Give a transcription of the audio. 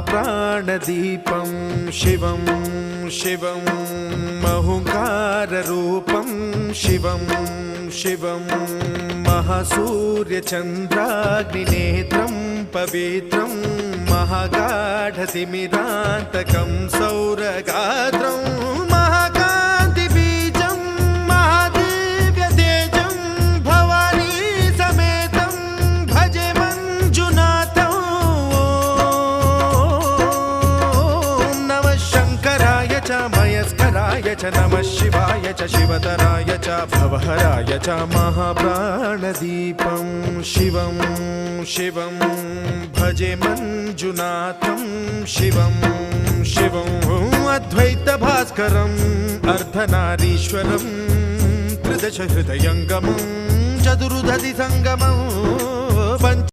महाप्राणदीपं शिवं शिवं महुङ्काररूपं शिवं शिवं महासूर्यचन्द्राग्निनेत्रं पवित्रं महागाढतिमिरान्तकं सौरगात्रं महाकान्तिबीजं महादिव्यतेजं भवानी समेतं भजे मञ्जुनाथं। ॐ नमः शङ्कराय च मयस्कराय च नमः शिवाय च शिवतराय च भवहराय च महाप्राणदीपं शिवं शिवं भजे मञ्जुनाथं शिवं शिवं अद्वैतभास्करम् अर्धनारीश्वरं त्रिदशहृदयङ्गमं चतुर्दधिसङ्गमं पञ्च